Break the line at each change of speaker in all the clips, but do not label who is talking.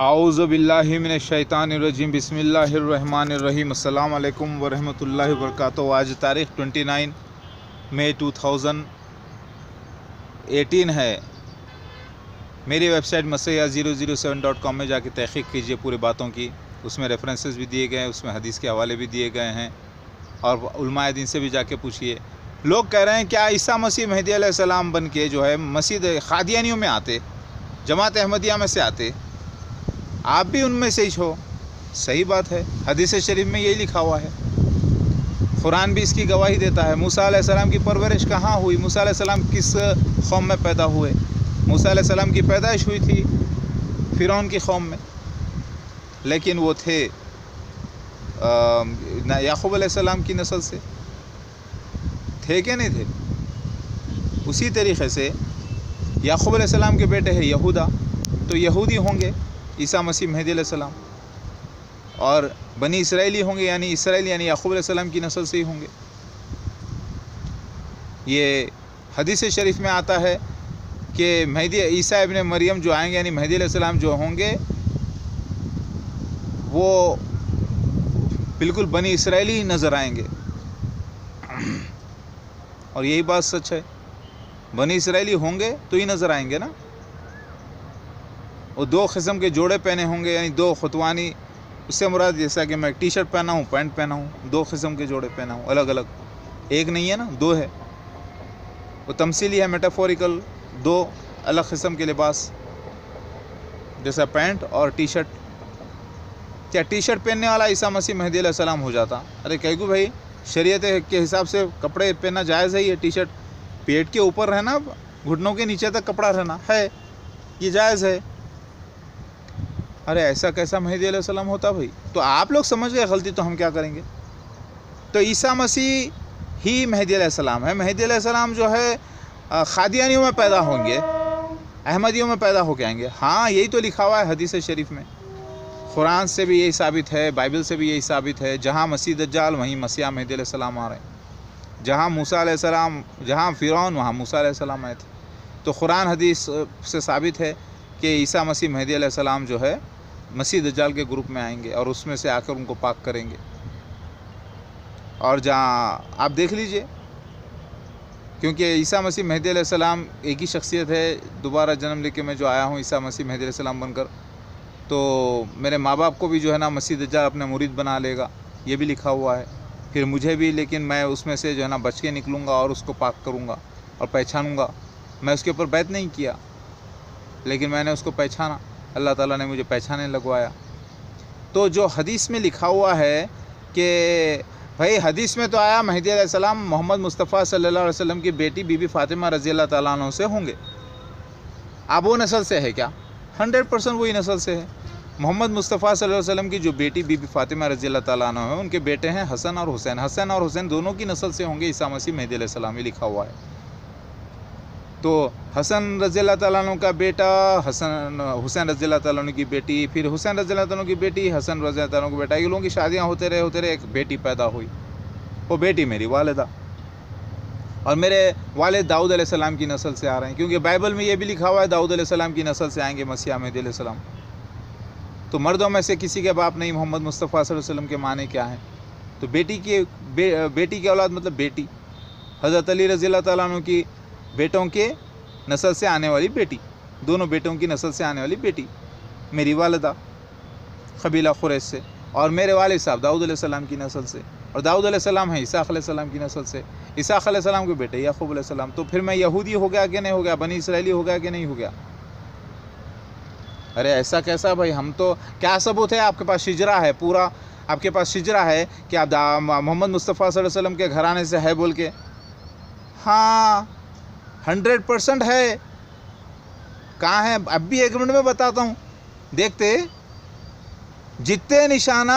اعوذ باللہ من الشیطان الرجیم بسم اللہ الرحمن الرحیم السلام علیکم ورحمۃ اللہ وبرکاتہ۔ آج تاریخ 29 مئی 2018 ہے۔ میری ویب سائٹ مسیحا007.com میں جا کے تحقیق کیجئے پوری باتوں کی، اس میں ریفرنسز بھی دیے گئے ہیں، اس میں حدیث کے حوالے بھی دیے گئے ہیں، اور علماء دین سے بھی جا کے پوچھئے۔ لوگ کہہ رہے ہیں کیا عیسیٰ مسیح مہدی علیہ السلام بن کے جو ہے مسجد قادیانیوں میں آتے، جماعت احمدیہ میں سے آتے، آپ بھی ان میں سے ہی ہو؟ صحیح بات ہے، حدیث شریف میں یہی لکھا ہوا ہے، قرآن بھی اس کی گواہی دیتا ہے۔ موسیٰ علیہ السلام کی پرورش کہاں ہوئی؟ موسیٰ علیہ السلام کس قوم میں پیدا ہوئے؟ موسیٰ علیہ السلام کی پیدائش ہوئی تھی فرعون کی قوم میں، لیکن وہ تھے یعقوب علیہ السلام کی نسل سے، تھے کہ نہیں تھے؟ اسی طریقے سے یعقوب علیہ السلام کے بیٹے ہیں یہودا، تو یہودی ہوں گے عیسیٰ مسیح مہدی علیہ السلام، اور بنی اسرائیلی ہوں گے، یعنی اسرائیل یعنی یعقوب علیہ السلام کی نسل سے ہی ہوں گے۔ یہ حدیث شریف میں آتا ہے کہ مہدی عیسیٰ ابن مریم جو آئیں گے، یعنی مہدی علیہ السلام جو ہوں گے، وہ بالکل بنی اسرائیلی ہی نظر آئیں گے، اور یہی بات سچ ہے، بنی اسرائیلی ہوں گے تو ہی نظر آئیں گے نا۔ وہ دو قسم کے جوڑے پہنے ہوں گے، یعنی دو خطوانی، اس سے مراد جیسا کہ میں ٹی شرٹ پہنا ہوں، پینٹ پہنا ہوں، دو قسم کے جوڑے پہنا ہوں، الگ الگ، ایک نہیں ہے نا، دو ہے، وہ تمثیلی ہے، میٹافوریکل، دو الگ قسم کے لباس، جیسا پینٹ اور ٹی شرٹ۔ کیا ٹی شرٹ پہننے والا عیسیٰ مسیح مہدی علیہ السلام ہو جاتا؟ ارے کہہ گو بھائی، شریعت کے حساب سے کپڑے پہننا جائز ہے، یہ ٹی شرٹ پیٹ کے اوپر رہنا، گھٹنوں کے نیچے تک کپڑا رہنا ہے، یہ جائز ہے۔ ارے ایسا کیسا مہدی علیہ السلام ہوتا بھائی؟ تو آپ لوگ سمجھ گئے غلطی، تو ہم کیا کریں گے؟ تو عیسیٰ مسیح ہی مہدی علیہ السلام ہے۔ مہدی علیہ السلام جو ہے قادیانیوں میں پیدا ہوں گے، احمدیوں میں پیدا ہو کے آئیں گے، ہاں یہی تو لکھا ہوا ہے حدیث شریف میں، قرآن سے بھی یہی ثابت ہے، بائبل سے بھی یہی ثابت ہے، جہاں مسیح دجال وہیں مسیح مہدی علیہ السلام آ رہے ہیں، جہاں موسیٰ علیہ السلام، جہاں فرعون وہاں موسیٰ علیہ السلام آئے تھے۔ تو قرآن حدیث سے ثابت ہے کہ عیسیٰ مسیح مہدی علیہ السلام جو ہے مسیح دجال کے گروپ میں آئیں گے، اور اس میں سے آ کر ان کو پاک کریں گے۔ اور جہاں آپ دیکھ لیجئے، کیونکہ عیسیٰ مسیح مہدی علیہ السلام ایک ہی شخصیت ہے، دوبارہ جنم لے کے میں جو آیا ہوں عیسیٰ مسیح مہدی علیہ السلام بن کر، تو میرے ماں باپ کو بھی جو ہے نا مسیح دجال اپنے مرید بنا لے گا، یہ بھی لکھا ہوا ہے، پھر مجھے بھی، لیکن میں اس میں سے جو ہے نا بچ کے نکلوں گا اور اس کو پاک کروں گا اور پہچانوں گا۔ میں اس کے اوپر بیعت نہیں کیا، لیکن میں نے اس کو پہچانا، اللہ تعالیٰ نے مجھے پہچانے لگوایا۔ تو جو حدیث میں لکھا ہوا ہے کہ بھائی، حدیث میں تو آیا مہدی علیہ السلام محمد مصطفیٰ صلی اللہ علیہ وسلم کی بیٹی بی بی فاطمہ رضی اللہ تعالیٰ عنہ سے ہوں گے۔ اب وہ نسل سے ہے کیا؟ 100% وہی نسل سے ہے۔ محمد مصطفیٰ صلی اللہ علیہ وسلم کی جو بیٹی بی بی فاطمہ رضی اللہ تعالیٰ عنہ ہے، ان کے بیٹے ہیں حسن اور حسین، حسن اور حسین دونوں کی نسل سے ہوں گے عیسیٰ مسیح مہدی علیہ السلام، یہ لکھا ہوا ہے۔ تو حسن رضی اللہ تعالیٰ عنہ کا بیٹا حسین رضی اللہ تعالیٰ عنہ کی بیٹی، پھر حسین رضی اللہ تعالیٰ عنہ کی بیٹی، حسن رضی اللہ تعالیٰ عنہ کا بیٹا، یہ لوگوں کی شادیاں ہوتے رہے ایک بیٹی پیدا ہوئی، وہ بیٹی میری والدہ، اور میرے والد داؤد علیہ السلام کی نسل سے آ رہے ہیں، کیونکہ بائبل میں یہ بھی لکھا ہوا ہے داؤد علیہ السلام کی نسل سے آئیں گے مسیح مہدی علیہ السلام۔ تو مردوں میں سے کسی کے باپ نہیں، محمد مصطفیٰ صلی اللہ علیہ وسلم کے معنی کیا ہیں؟ تو بیٹی کی اولاد مطلب بیٹی، حضرت علی رضی اللہ تعالیٰ عنہ کی بیٹوں کے نسل سے آنے والی بیٹی، دونوں بیٹوں کی نسل سے آنے والی بیٹی میری والدہ قبیلہ قریش سے، اور میرے والد صاحب داؤد علیہ السلام کی نسل سے، اور داؤد علیہ السلام ہیں اسحاق علیہ السلام کی نسل سے، اسحاق علیہ السلام کے بیٹے یعقوب علیہ السلام۔ تو پھر میں یہودی ہو گیا کہ نہیں ہو گیا؟ بنی اسرائیلی ہو گیا کہ نہیں ہو گیا؟ ارے ایسا کیسا بھائی؟ ہم تو کیا ثبوت ہے؟ آپ کے پاس شجرا ہے، پورا آپ کے پاس شجرا ہے کہ آپ محمد مصطفیٰ صلی اللہ علیہ وسلم کے گھرانے سے ہے بول کے؟ ہاں 100% ہے۔ کہاں ہے؟ اب بھی 1 منٹ میں بتاتا ہوں، دیکھتے جتنے نشانہ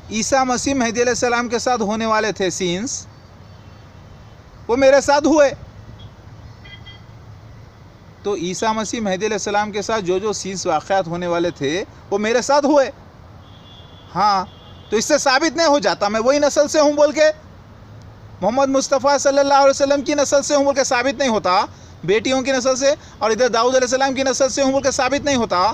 عیسیٰ مسیح مہدی علیہ السلام کے ساتھ ہونے والے تھے سینس، وہ میرے ساتھ ہوئے۔ تو عیسیٰ مسیح مہدی علیہ السلام کے ساتھ جو سینس واقعات ہونے والے تھے وہ میرے ساتھ ہوئے۔ ہاں، تو اس سے ثابت نہیں ہو جاتا میں وہی نسل سے ہوں بول کے، محمد مصطفیٰ صلی اللہ علیہ وسلم کی نسل سے ہوں بول کے ثابت نہیں ہوتا، بیٹیوں کی نسل سے، اور ادھر داؤد علیہ السلام کی نسل سے ہوں بول کے ثابت نہیں ہوتا۔